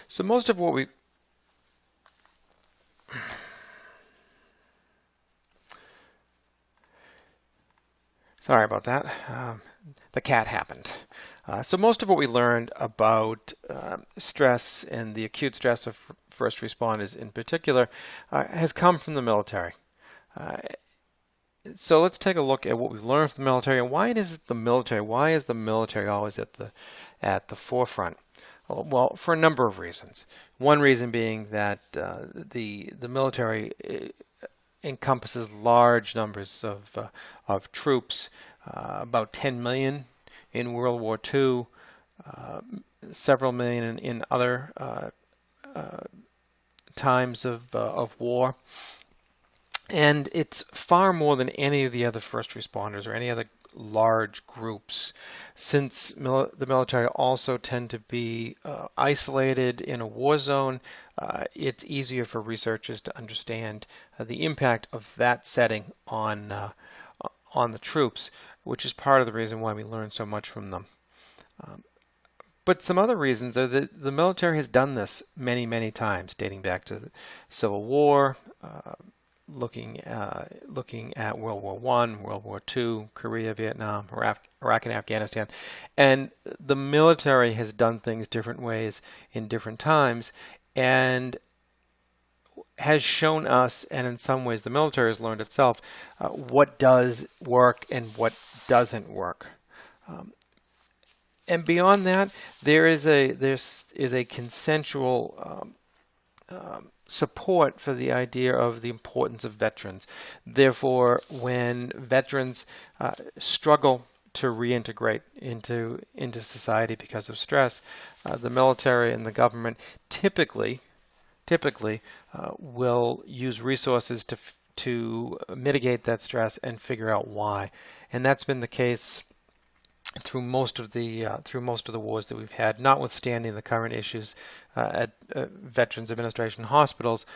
So most of what we Sorry about that. The cat happened. So most of what we learned about stress and the acute stress of first responders in particular has come from the military. Uh, so let's take a look at what we've learned from the military and why it is the military. Why is the military always at the forefront? Well, for a number of reasons. One reason being that the military encompasses large numbers of troops, about 10 million in World War II, uh, several million in other uh, times of war. And it's far more than any of the other first responders or any other large groups, since the military also tend to be isolated in a war zone. It's easier for researchers to understand the impact of that setting on the troops, which is part of the reason why we learn so much from them. Um, but some other reasons are that the military has done this many, many times, dating back to the Civil War, looking at World War One, World War Two, Korea, Vietnam, Iraq and Afghanistan, and the military has done things different ways in different times, and has shown us, and in some ways the military has learned itself, what does work and what doesn't work. Um, and beyond that, there is a consensual support for the idea of the importance of veterans. Therefore, when veterans struggle to reintegrate into society because of stress, the military and the government typically will use resources to mitigate that stress and figure out why. And that's been the case through most of the wars that we've had, notwithstanding the current issues at Veterans Administration hospitals.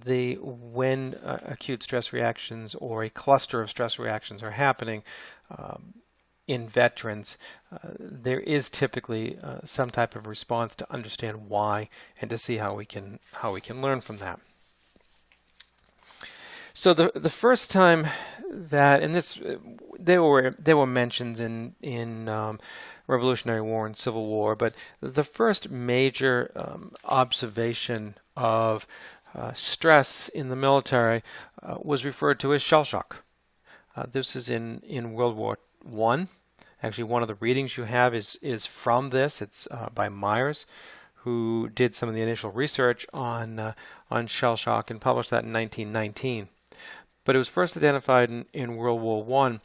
When acute stress reactions or a cluster of stress reactions are happening in veterans, there is typically some type of response to understand why and to see how we can learn from that. So the first time that, and this there were mentions in Revolutionary War and Civil War, but the first major observation of stress in the military was referred to as shell shock. This is in World War One. Actually, one of the readings you have is from this. It's by Myers, who did some of the initial research on shell shock and published that in 1919. But it was first identified in World War One,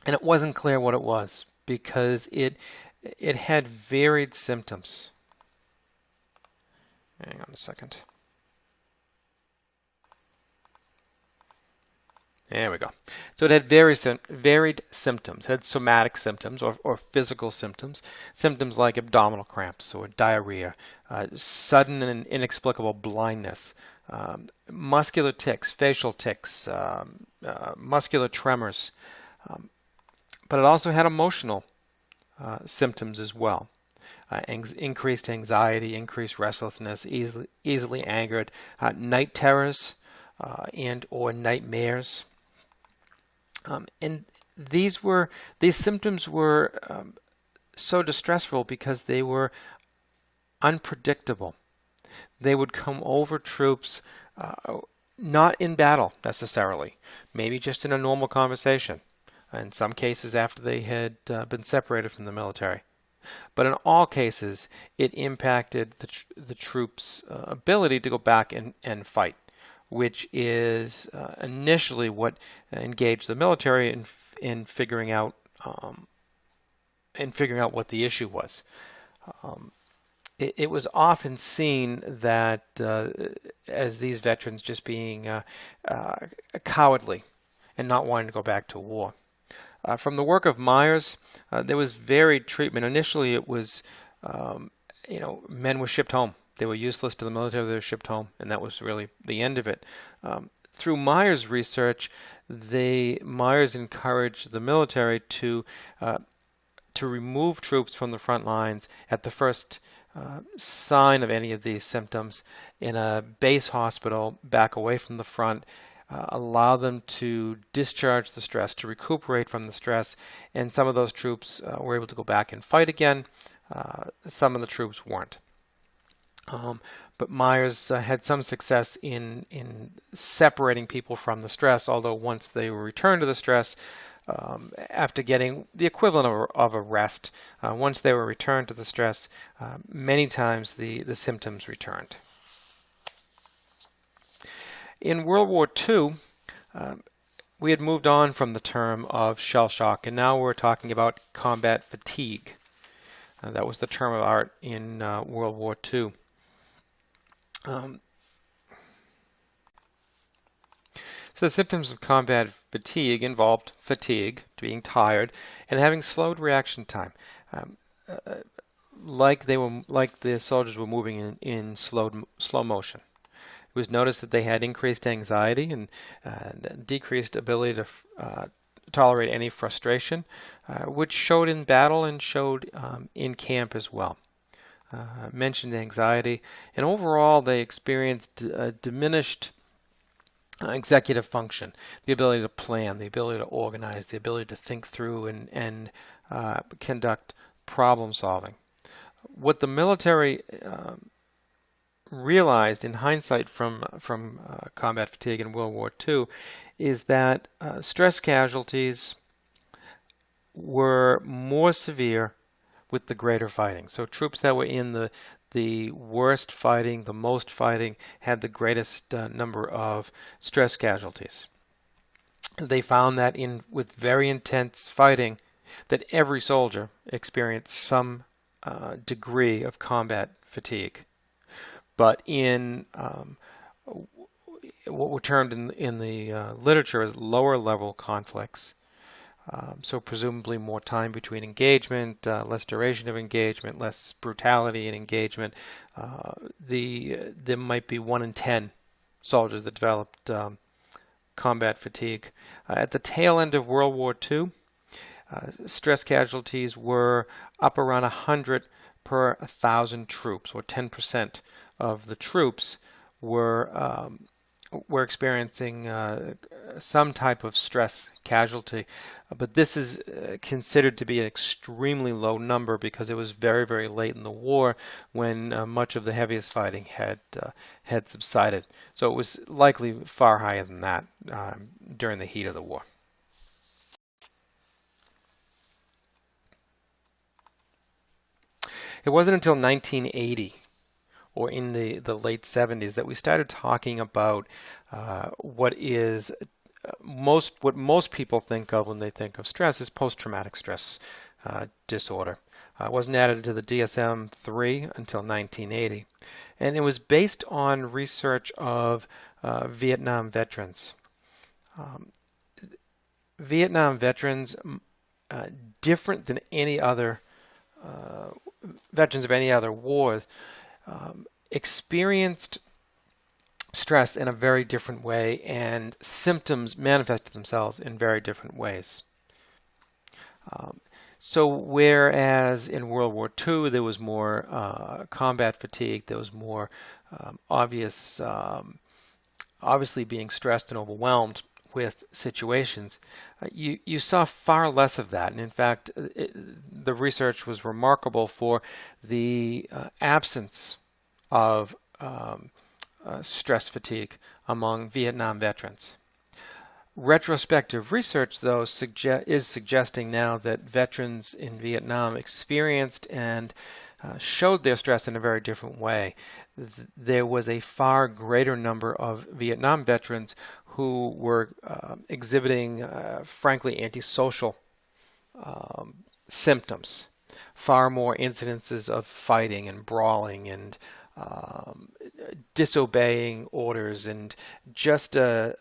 and it wasn't clear what it was because it had varied symptoms. Hang on a second. There we go. So it had varied symptoms. It had somatic symptoms or physical symptoms, symptoms like abdominal cramps or diarrhea, sudden and inexplicable blindness, muscular tics, facial tics, muscular tremors. Um, but it also had emotional symptoms as well. Increased anxiety, increased restlessness, easily angered, night terrors, and or nightmares. And these symptoms were so distressful because they were unpredictable. They would come over troops not in battle necessarily, maybe just in a normal conversation, in some cases after they had been separated from the military. But in all cases, it impacted the troops' ability to go back and fight, which is initially what engaged the military in figuring out what the issue was. Um, it was often seen that as these veterans just being uh, cowardly and not wanting to go back to war. From the work of Myers, there was varied treatment. Initially, it was, um, men were shipped home. They were useless to the military. They were shipped home, and that was really the end of it. Through Myers' research, Myers encouraged the military to to remove troops from the front lines at the first sign of any of these symptoms in a base hospital back away from the front, allow them to discharge the stress, to recuperate from the stress, and some of those troops were able to go back and fight again. Some of the troops weren't. But Myers had some success in separating people from the stress, although once they returned to the stress, after getting the equivalent of a rest, once they were returned to the stress, many times the symptoms returned. In World War II, we had moved on from the term of shell shock, and now we're talking about combat fatigue. That was the term of art in World War II. So the symptoms of combat fatigue involved fatigue, being tired, and having slowed reaction time, like the soldiers were moving in slow motion. It was noticed that they had increased anxiety and decreased ability to tolerate any frustration, which showed in battle and showed in camp as well. Mentioned anxiety, and overall they experienced diminished executive function, the ability to plan, the ability to organize, the ability to think through and conduct problem solving. What the military realized in hindsight from combat fatigue in World War II is that stress casualties were more severe with the greater fighting. So troops that were in the worst fighting, the most fighting, had the greatest number of stress casualties. They found that with very intense fighting, that every soldier experienced some degree of combat fatigue. But in what were termed in the literature as lower level conflicts, so presumably more time between engagement, less duration of engagement, less brutality in engagement. There might be 1 in 10 soldiers that developed combat fatigue. At the tail end of World War II, stress casualties were up around 100 per 1,000 troops, or 10% of the troops were experiencing some type of stress casualty, but this is considered to be an extremely low number because it was very, very late in the war when much of the heaviest fighting had subsided. So it was likely far higher than that during the heat of the war. It wasn't until 1980 or in the late 70s that we started talking about what most people think of when they think of stress is post-traumatic stress disorder. It wasn't added to the DSM-3 until 1980, and it was based on research of Vietnam veterans. Vietnam veterans, different than any other veterans of any other wars, experienced stress in a very different way, and symptoms manifested themselves in very different ways. So whereas in World War II there was more combat fatigue, there was more obviously being stressed and overwhelmed with situations, you saw far less of that. And in fact, the research was remarkable for the absence of stress fatigue among Vietnam veterans. Retrospective research, though, is suggesting now that veterans in Vietnam experienced and showed their stress in a very different way. There was a far greater number of Vietnam veterans who were exhibiting, frankly, antisocial symptoms. Far more incidences of fighting and brawling and disobeying orders and just a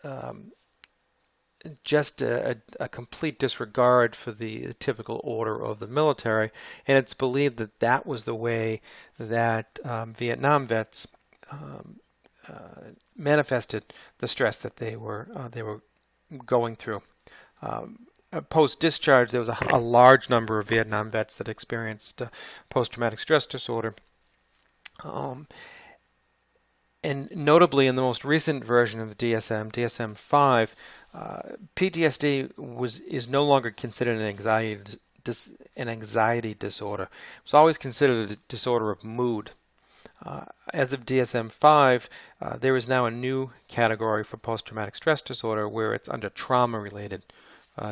complete disregard for the typical order of the military, and it's believed that that was the way that Vietnam vets manifested the stress that they were going through. post-discharge, there was a large number of Vietnam vets that experienced post-traumatic stress disorder. Um, and notably, in the most recent version of the DSM, DSM-5, PTSD is no longer considered an anxiety disorder. It was always considered a disorder of mood. As of DSM-5, there is now a new category for post-traumatic stress disorder where it's under trauma-related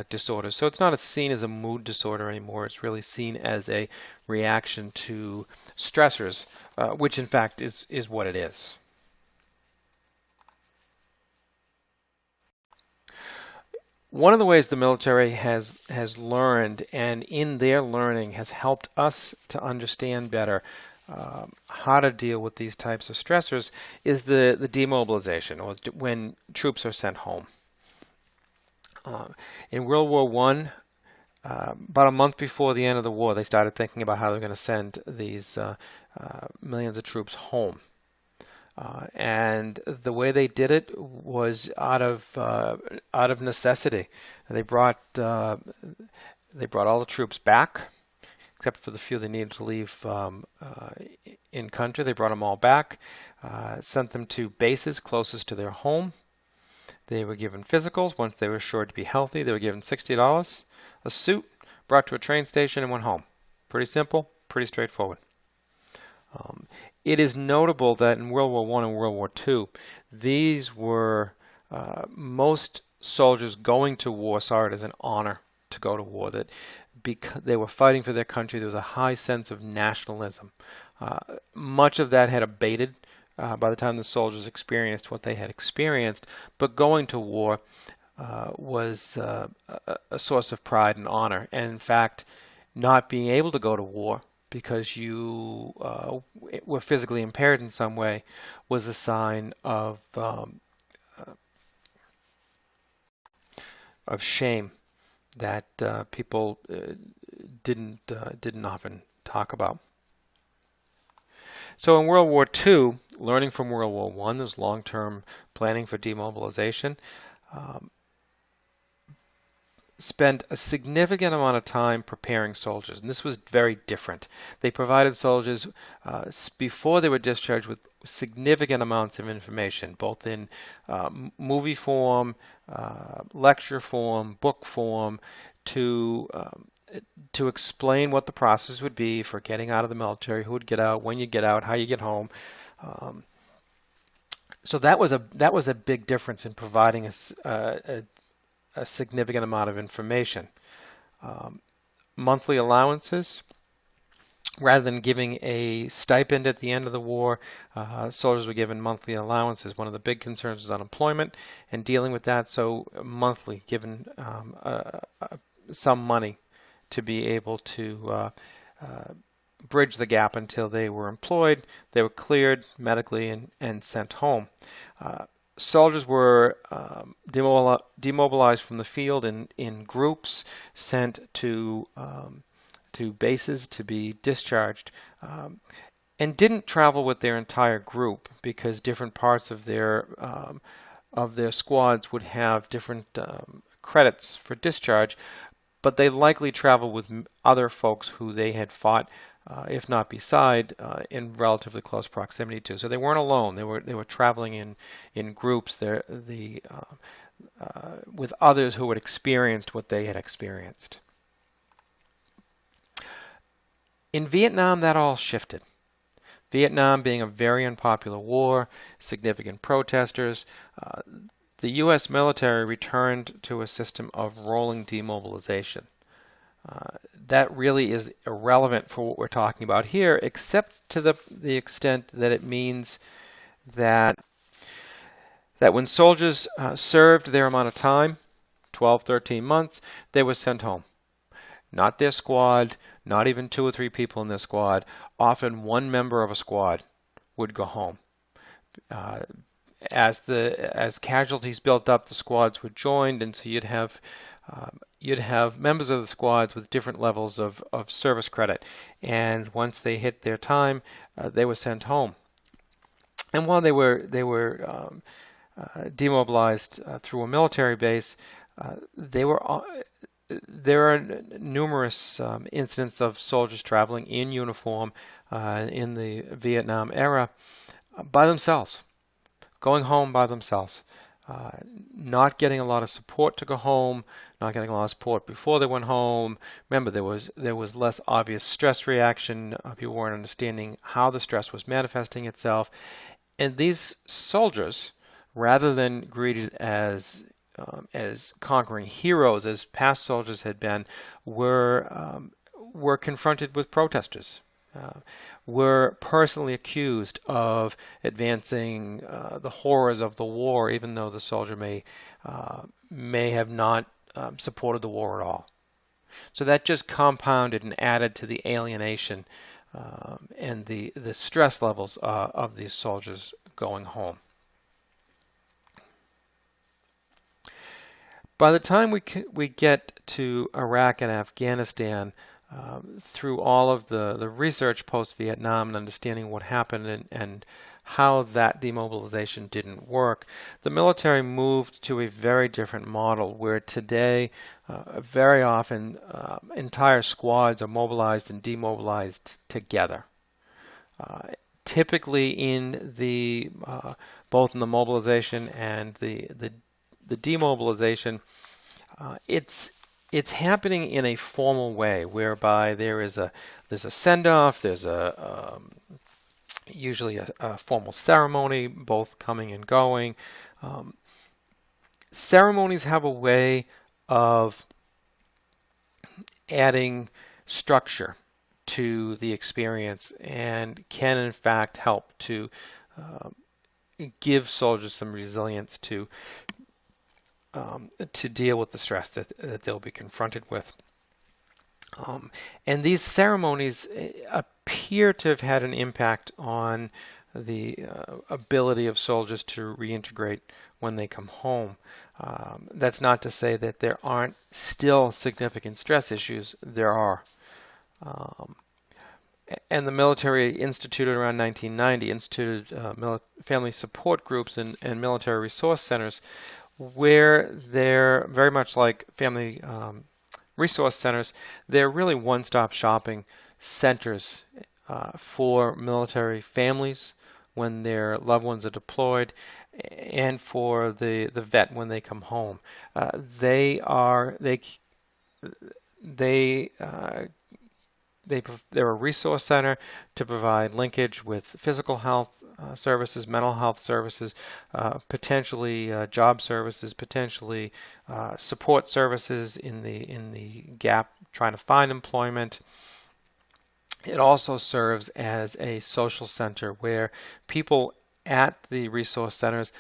disorders. So it's not seen as a mood disorder anymore. It's really seen as a reaction to stressors, which in fact is what it is. One of the ways the military has learned, and in their learning has helped us to understand better how to deal with these types of stressors, is the demobilization, or when troops are sent home. In World War I, about a month before the end of the war, they started thinking about how they're going to send these millions of troops home. And the way they did it was out of necessity. They brought all the troops back, except for the few they needed to leave in country. They brought them all back, sent them to bases closest to their home. They were given physicals. Once they were assured to be healthy, they were given $60, a suit, brought to a train station, and went home. Pretty simple, pretty straightforward. It is notable that in World War I and World War II, these were most soldiers going to war saw it as an honor to go to war, that because they were fighting for their country, there was a high sense of nationalism. Much of that had abated by the time the soldiers experienced what they had experienced, but going to war was a source of pride and honor. And in fact, not being able to go to war because you were physically impaired in some way was a sign of shame that people didn't often talk about. So in World War II, learning from World War I, there's long-term planning for demobilization. Spent a significant amount of time preparing soldiers, and this was very different. They provided soldiers before they were discharged with significant amounts of information, both in movie form, lecture form, book form, to explain what the process would be for getting out of the military, who would get out, when you get out, how you get home. So that was a big difference in providing a significant amount of information. Monthly allowances, rather than giving a stipend at the end of the war, soldiers were given monthly allowances. One of the big concerns was unemployment and dealing with that, so monthly given some money to be able to bridge the gap until they were employed, they were cleared medically and sent home. Soldiers were demobilized from the field in groups, sent to bases to be discharged, and didn't travel with their entire group because different parts of their squads would have different credits for discharge, but they likely traveled with other folks who they had fought, if not beside, in relatively close proximity to. So they weren't alone. They were traveling in groups with others who had experienced what they had experienced. In Vietnam, that all shifted. Vietnam being a very unpopular war, significant protesters, the U.S. military returned to a system of rolling demobilization. That really is irrelevant for what we're talking about here, except to the extent that it means that when soldiers served their amount of time, 12, 13 months, they were sent home. Not their squad, not even 2 or 3 people in their squad. Often one member of a squad would go home. As casualties built up, the squads were joined, and so you'd have members of the squads with different levels of service credit. And once they hit their time, they were sent home. And while they were demobilized through a military base, they were there are numerous incidents of soldiers traveling in uniform in the Vietnam era by themselves, going home by themselves, uh, not getting a lot of support to go home, not getting a lot of support before they went home. Remember, there was less obvious stress reaction. People weren't understanding how the stress was manifesting itself, and these soldiers, rather than greeted as conquering heroes, as past soldiers had been, were confronted with protesters, uh, were personally accused of advancing the horrors of the war, even though the soldier may have not supported the war at all. So that just compounded and added to the alienation and the stress levels of these soldiers going home. By the time we get to Iraq and Afghanistan, through all of the research post-Vietnam and understanding what happened and how that demobilization didn't work, the military moved to a very different model where today, very often, entire squads are mobilized and demobilized together. Uh, Typically in the both in the mobilization and the demobilization, it's happening in a formal way whereby there's a send off, there's a usually a formal ceremony, both coming and going. Um, Ceremonies have a way of adding structure to the experience and can in fact help to uh, give soldiers some resilience to deal with the stress that they'll be confronted with. And these ceremonies appear to have had an impact on the ability of soldiers to reintegrate when they come home. That's not to say that there aren't still significant stress issues. There are. Um, and the military instituted around 1990 instituted family support groups and military resource centers where they're very much like family resource centers. They're really one-stop shopping centers for military families when their loved ones are deployed and for the vet when they come home. They are they they're a resource center to provide linkage with physical health services, mental health services, potentially job services, potentially support services in the gap trying to find employment. It also serves as a social center where people at the resource centers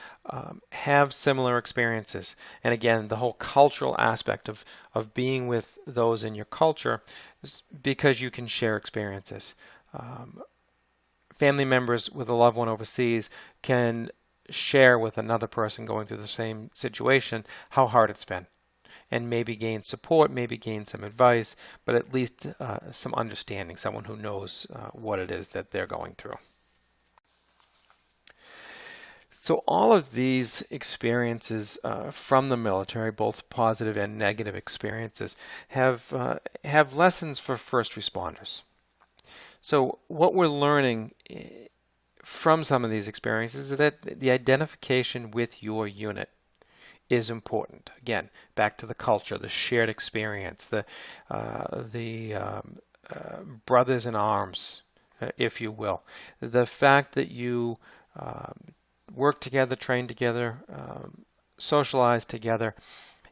have similar experiences. And again, the whole cultural aspect of being with those in your culture is because you can share experiences. Family members with a loved one overseas can share with another person going through the same situation how hard it's been and maybe gain support, maybe gain some advice, but at least some understanding, someone who knows what it is that they're going through. So all of these experiences from the military, both positive and negative experiences, have lessons for first responders. So what we're learning from some of these experiences is that the identification with your unit is important. Again, back to the culture, the shared experience, the brothers in arms, if you will. The fact that you work together, train together, socialize together,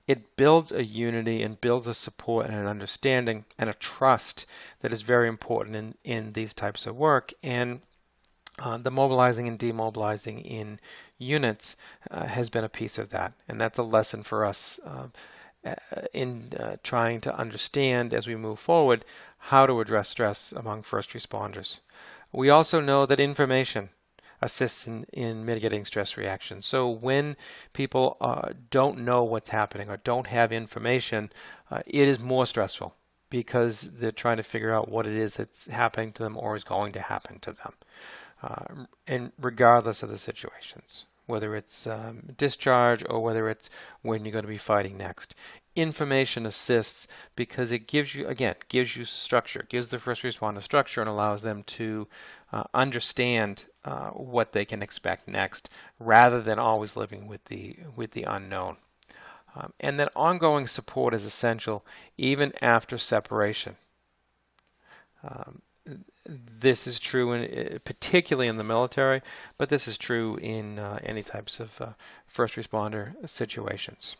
it builds a unity and builds a support and an understanding and a trust that is very important in these types of work. And the mobilizing and demobilizing in units has been a piece of that. And that's a lesson for us in trying to understand as we move forward how to address stress among first responders. We also know that information assists in mitigating stress reactions. So when people don't know what's happening or don't have information, it is more stressful because they're trying to figure out what it is that's happening to them or is going to happen to them, and regardless of the situations. whether it's discharge or whether it's when you're going to be fighting next. Information assists because it gives you, again, gives you structure, gives the first responder structure and allows them to understand what they can expect next rather than always living with the unknown. And then ongoing support is essential even after separation. This is true particularly in the military, but this is true in any types of first responder situations.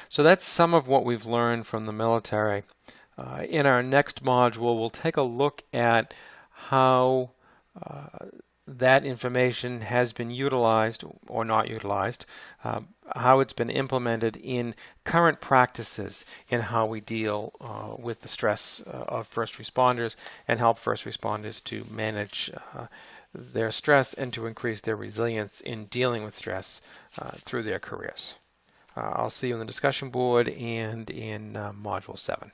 So that's some of what we've learned from the military. In our next module, we'll take a look at how that information has been utilized or not utilized, how it's been implemented in current practices in how we deal with the stress of first responders and help first responders to manage their stress and to increase their resilience in dealing with stress through their careers. I'll see you on the discussion board and in Module 7.